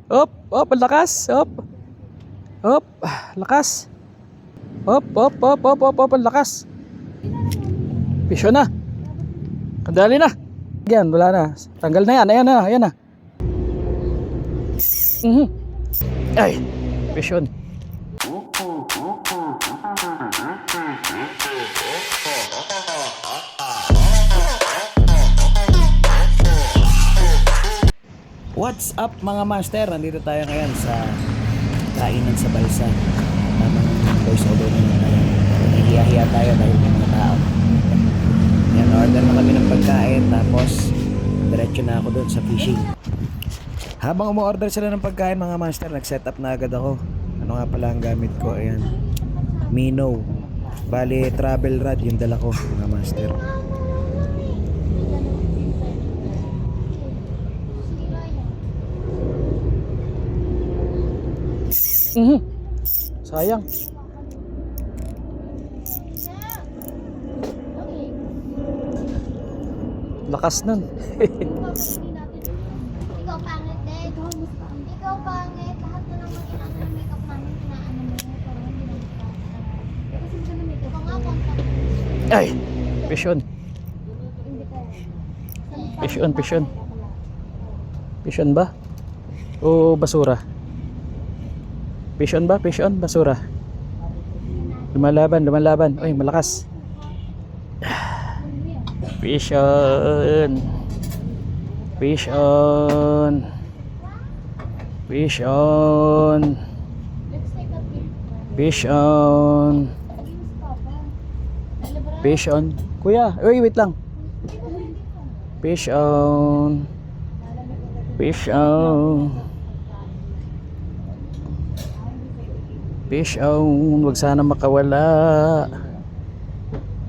Hop, hop, ang lakas. Hop. Hop, lakas. Hop, hop, hop, hop, hop, hop, ang lakas. Pisyo na. Kadali na. Yan, wala na. Tanggal na yan. Ayan na, ayan na. Ay, pisyon. What's up mga master? Nandito tayo ngayon sa kainan sa balsa. Tamang voice over na tayo. Nahihiya tayo dahil may mga tao. Yan, order na kami ng pagkain. Tapos, diretso na ako doon sa fishing. Habang umu-order sila ng pagkain mga master, nag-set up na agad ako. Ano nga pala ang gamit ko? Ayan, Mino. Bali, travel rod yung dala ko mga master. Sayang. Lakas nun. Ikaw pangit eh. Ikaw pangit. Lahat na naman inaano ng makeup namin. Inaano mo. Pero hindi na makeup. Kasi siya na makeup. Ikaw nga contact. Ay, pisyon. Pisyon, pisyon. Pisyon ba? O basura? Pisyon ba? Pisyon? Basura? Lumalaban, lumalaban. Uy, malakas. Pisyon. Pisyon. Pisyon. Pisyon. Pisyon. Kuya, uy, wait lang. Pisyon. Pisyon. Pisyon. Wag sanang makawala.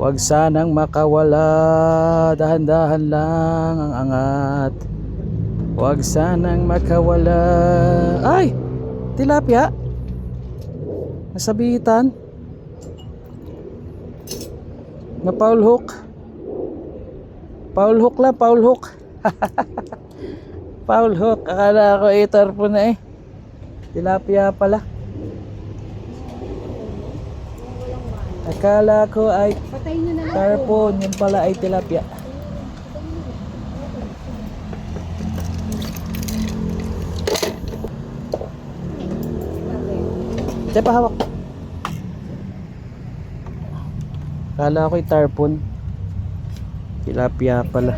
Wag sanang makawala. Dahan-dahan lang ang angat. Wag sanang makawala. Ay! Tilapia. Nasabitan. Na Paul Hook. Paul Hook lang, Paul Hook. Paul Hook. Akala ko tarpo na eh. Tilapia pala. Akala ko ay tarpon, yun pala ay tilapia. Diyan pa hawak. Akala ko ay tarpon. Tilapia pala.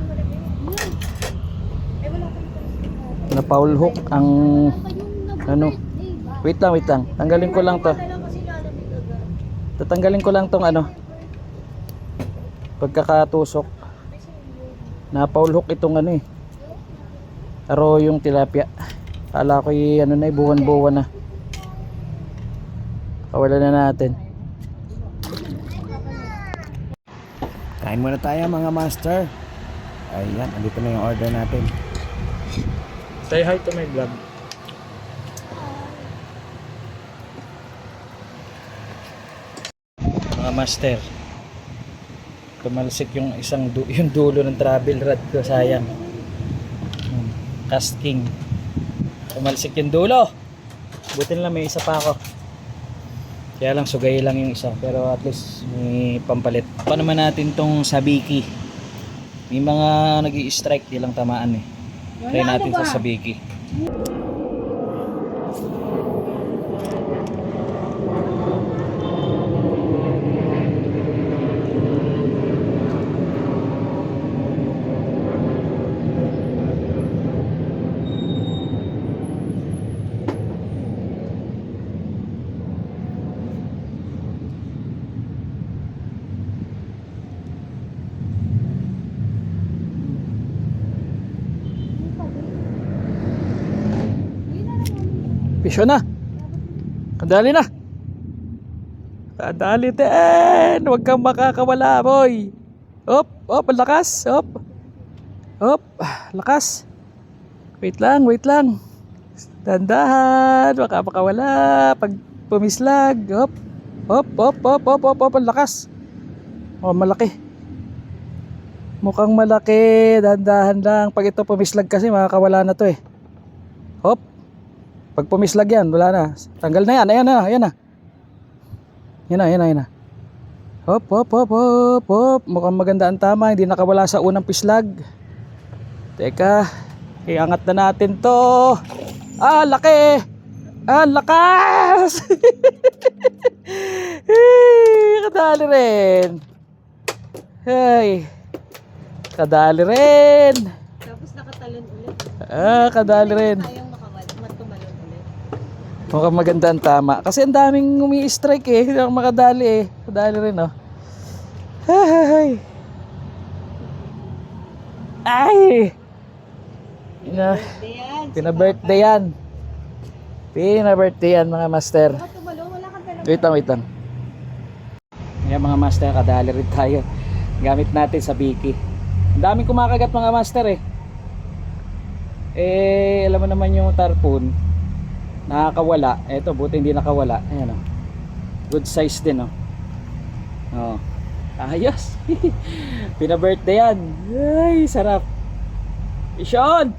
Na Paul Hook ang ano. Wait lang, wait lang. Tanggalin ko lang to. Tatanggalin ko lang tong ano, pagkakatusok. Na Paul Hook itong ano eh, aro yung tilapia. Kala ko ano na, buwan-buwan na. Kawalan na natin. Kain muna tayo mga master. Ayan, andito na yung order natin. Say hi to my vlog. Mga master, tumalsik yung yung dulo ng travel rod ko, sayang. Casting, tumalsik yung dulo. Buti na lang may isa pa ako, kaya lang sugay lang yung isa, pero at least may pampalit. Pa naman natin tong sabiki. May mga nag-i-strike, di lang tamaan eh. Try natin sa sabiki. Pisyo na. Kadali na. Kadali din. Huwag kang makakawala, boy. Hop, hop, ang lakas. Hop. Hop, lakas. Wait lang, wait lang. Dandahan. Baka makawala. Pag pumislag. Hop. Hop, hop, hop, hop, hop, hop, ang lakas. Oh, malaki. Mukhang malaki. Dandahan lang. Pag ito pumislag kasi makakawala na to eh. Hop. Pag pumislag yan, wala na. Tanggal na yan. Ayan na, ayan na. Yan na, yan na, yan na. Hop, hop, hop, hop, hop. Mukhang maganda ang tama. Hindi nakawala sa unang pislag. Teka. Iangat na natin to. Ah, laki. Ah, lakas. Kadali rin. Hey. Kadali rin. Tapos nakatalon ulit. Ah, kadali rin. Kayang matumalon ulit. Mukhang maganda ang tama. Kasi ang daming umi-strike eh. Hindi ako makadali eh. Kadali rin oh. Ay. Ay. Birthday yan. Pina-birthday yan. Pina-birthday yan mga master. Baka tumalon, wala kang talaga. Wait lang, wait lang. Ayan mga master, kadali rin tayo. Gamit natin sa Biki. Ang daming kumakagat mga master eh. Eh, alam mo naman yung tarpon. Nakakawala. Eto, buti hindi nakawala. Ayan o. Good size din o. Oh. Ayos. Pina-birthday yan. Ay, sarap. Isyon!